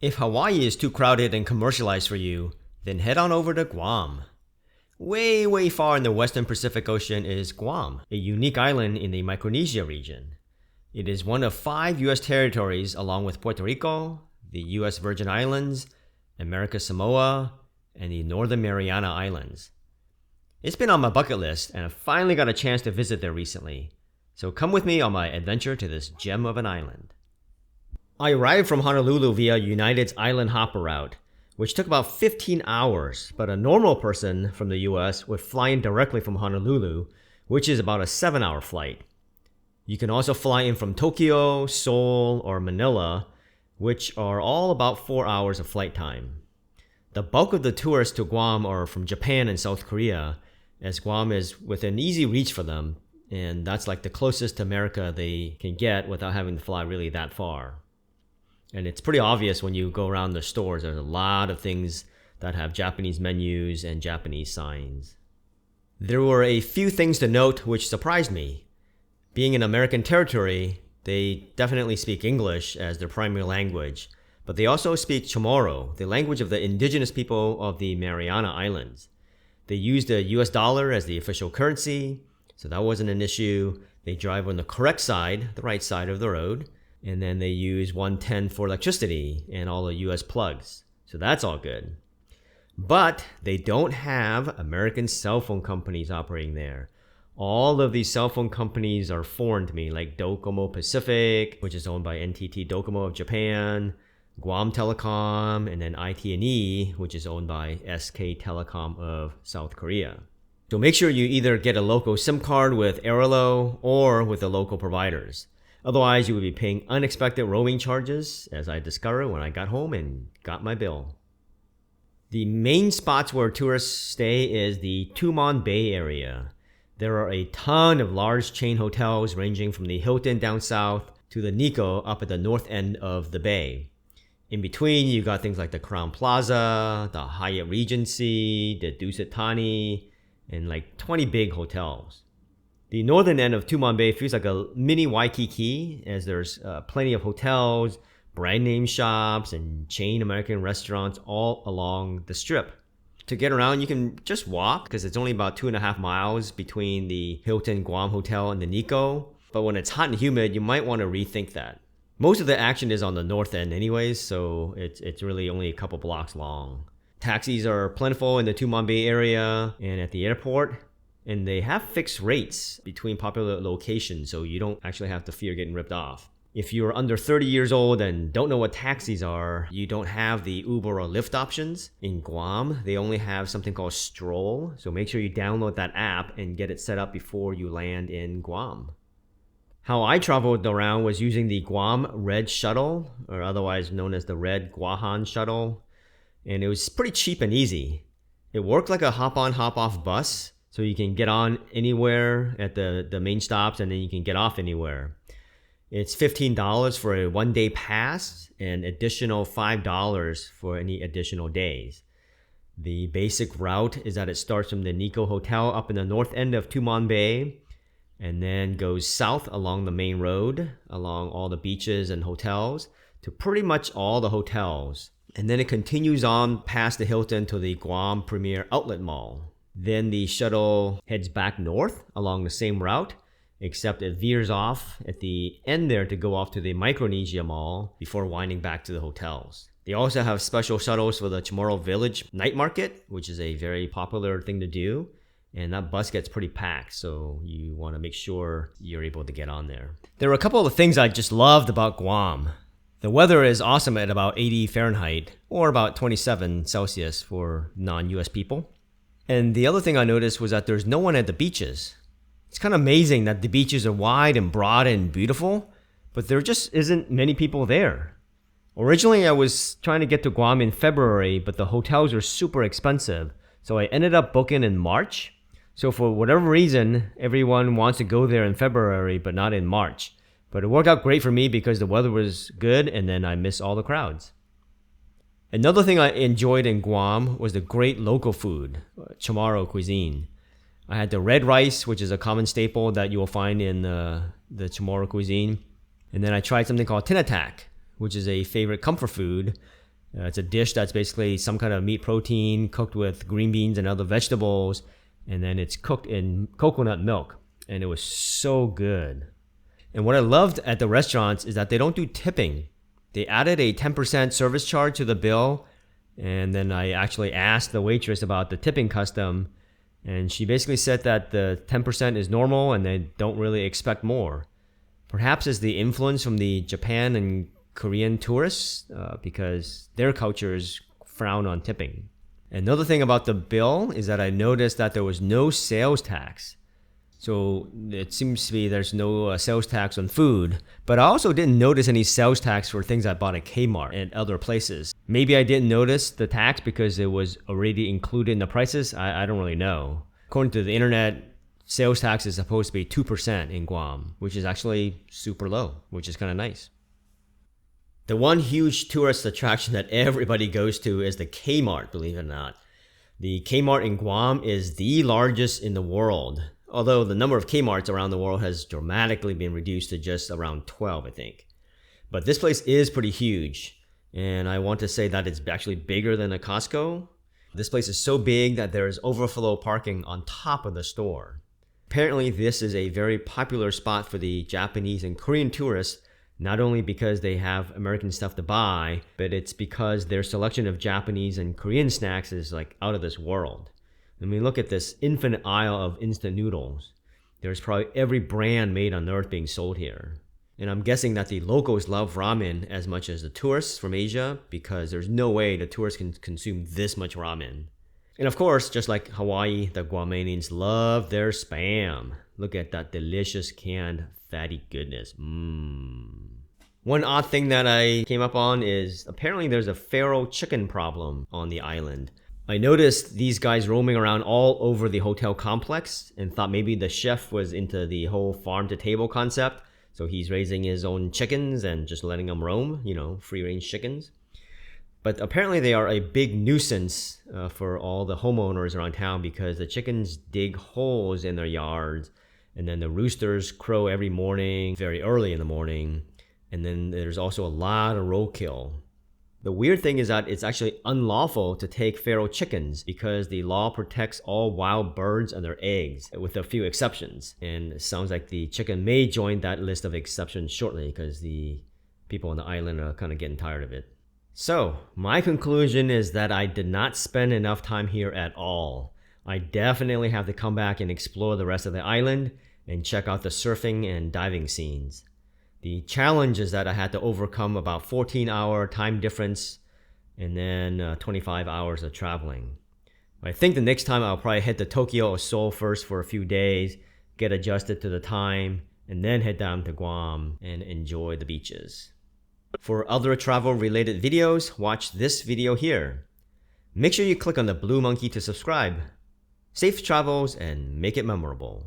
If Hawaii is too crowded and commercialized for you, then head on over to Guam. Way far in the western Pacific Ocean is Guam, a unique island in the Micronesia region. It is one of 5 U.S. territories along with Puerto Rico, the U.S. Virgin Islands, America's Samoa, and the Northern Mariana Islands. It's been on my bucket list, and I finally got a chance to visit there recently. So come with me on my adventure to this gem of an island. I arrived from Honolulu via United's Island Hopper route, which took about 15 hours, but a normal person from the US would fly in directly from Honolulu, which is about a 7-hour flight. You can also fly in from Tokyo, Seoul, or Manila, which are all about 4 hours of flight time. The bulk of the tourists to Guam are from Japan and South Korea, as Guam is within easy reach for them, and that's like the closest to America they can get without having to fly really that far. And it's pretty obvious when you go around the stores, there's a lot of things that have Japanese menus and Japanese signs. There were a few things to note which surprised me. Being an American territory, they definitely speak English as their primary language, but they also speak Chamorro, the language of the indigenous people of the Mariana Islands. They use the US dollar as the official currency, so that wasn't an issue. They drive on the correct side, the right side of the road. And then they use 110 for electricity and all the US plugs. So that's all good. But they don't have American cell phone companies operating there. All of these cell phone companies are foreign to me, like Docomo Pacific, which is owned by NTT Docomo of Japan, Guam Telecom, and then IT&E, which is owned by SK Telecom of South Korea. So make sure you either get a local SIM card with Airalo or with the local providers. Otherwise, you would be paying unexpected roaming charges, as I discovered when I got home and got my bill. The main spots where tourists stay is the Tumon Bay area. There are a ton of large chain hotels ranging from the Hilton down south to the Nikko up at the north end of the bay. In between, you got things like the Crowne Plaza, the Hyatt Regency, the Dusit Thani, and like 20 big hotels. The northern end of Tumon Bay feels like a mini Waikiki, as there's plenty of hotels, brand name shops, and chain American restaurants all along the strip. To get around, you can just walk, because it's only about 2.5 miles between the Hilton Guam Hotel and the Nikko. But when it's hot and humid, you might want to rethink that. Most of the action is on the north end anyways, so it's really only a couple blocks long. Taxis are plentiful in the Tumon Bay area and at the airport. And they have fixed rates between popular locations, so you don't actually have to fear getting ripped off. If you're under 30 years old and don't know what taxis are, you don't have the Uber or Lyft options. In Guam, they only have something called Stroll, so make sure you download that app and get it set up before you land in Guam. How I traveled around was using the Guam Red Shuttle, or otherwise known as the Red Guahan Shuttle, and it was pretty cheap and easy. It worked like a hop-on, hop-off bus, so you can get on anywhere at the main stops and then you can get off anywhere. It's $15 for a one-day pass and additional $5 for any additional days. The basic route is that it starts from the Nikko Hotel up in the north end of Tumon Bay and then goes south along the main road, along all the beaches and hotels, to pretty much all the hotels. And then it continues on past the Hilton to the Guam Premier Outlet Mall. Then the shuttle heads back north along the same route, except it veers off at the end there to go off to the Micronesia Mall before winding back to the hotels. They also have special shuttles for the Chamorro Village night market, which is a very popular thing to do. And that bus gets pretty packed, so you want to make sure you're able to get on there. There were a couple of things I just loved about Guam. The weather is awesome at about 80 Fahrenheit, or about 27 Celsius for non-US people. And the other thing I noticed was that there's no one at the beaches. It's kind of amazing that the beaches are wide and broad and beautiful, but there just isn't many people there. Originally, I was trying to get to Guam in February, but the hotels are super expensive, so I ended up booking in March. So for whatever reason, everyone wants to go there in February, but not in March. But it worked out great for me because the weather was good, and then I missed all the crowds. Another thing I enjoyed in Guam was the great local food, Chamorro cuisine. I had the red rice, which is a common staple that you will find in the Chamorro cuisine. And then I tried something called tinatak, which is a favorite comfort food It's a dish that's basically some kind of meat protein cooked with green beans and other vegetables, and then it's cooked in coconut milk, and it was so good. And what I loved at the restaurants is that they don't do tipping. They added a 10% service charge to the bill, and then I actually asked the waitress about the tipping custom, and she basically said that the 10% is normal and they don't really expect more. Perhaps it's the influence from the Japan and Korean tourists, because their cultures frown on tipping. Another thing about the bill is that I noticed that there was no sales tax. So it seems to be there's no sales tax on food, but I also didn't notice any sales tax for things I bought at Kmart and other places. Maybe I didn't notice the tax because it was already included in the prices. I don't really know. According to the internet, sales tax is supposed to be 2% in Guam, which is actually super low, which is kind of nice. The one huge tourist attraction that everybody goes to is the Kmart, believe it or not. The Kmart in Guam is the largest in the world, although the number of Kmarts around the world has dramatically been reduced to just around 12, I think. But this place is pretty huge, and I want to say that it's actually bigger than a Costco. This place is so big that there is overflow parking on top of the store. Apparently, this is a very popular spot for the Japanese and Korean tourists, not only because they have American stuff to buy, but it's because their selection of Japanese and Korean snacks is like out of this world. I mean, look at this infinite aisle of instant noodles. There's probably every brand made on earth being sold here. And I'm guessing that the locals love ramen as much as the tourists from Asia, because there's no way the tourists can consume this much ramen. And of course, just like Hawaii, the Guamanians love their Spam. Look at that delicious canned fatty goodness. One odd thing that I came up on is apparently there's a feral chicken problem on the island. I noticed these guys roaming around all over the hotel complex and thought maybe the chef was into the whole farm to table concept. So he's raising his own chickens and just letting them roam, free range chickens. But apparently they are a big nuisance for all the homeowners around town, because the chickens dig holes in their yards, and then the roosters crow every morning, very early in the morning. And then there's also a lot of roadkill. The weird thing is that it's actually unlawful to take feral chickens, because the law protects all wild birds and their eggs, with a few exceptions. And it sounds like the chicken may join that list of exceptions shortly, because the people on the island are kind of getting tired of it. So, my conclusion is that I did not spend enough time here at all. I definitely have to come back and explore the rest of the island and check out the surfing and diving scenes. The challenge is that I had to overcome about 14-hour time difference and then 25 hours of traveling. I think the next time I'll probably head to Tokyo or Seoul first for a few days, get adjusted to the time, and then head down to Guam and enjoy the beaches. For other travel-related videos, watch this video here. Make sure you click on the blue monkey to subscribe. Safe travels and make it memorable.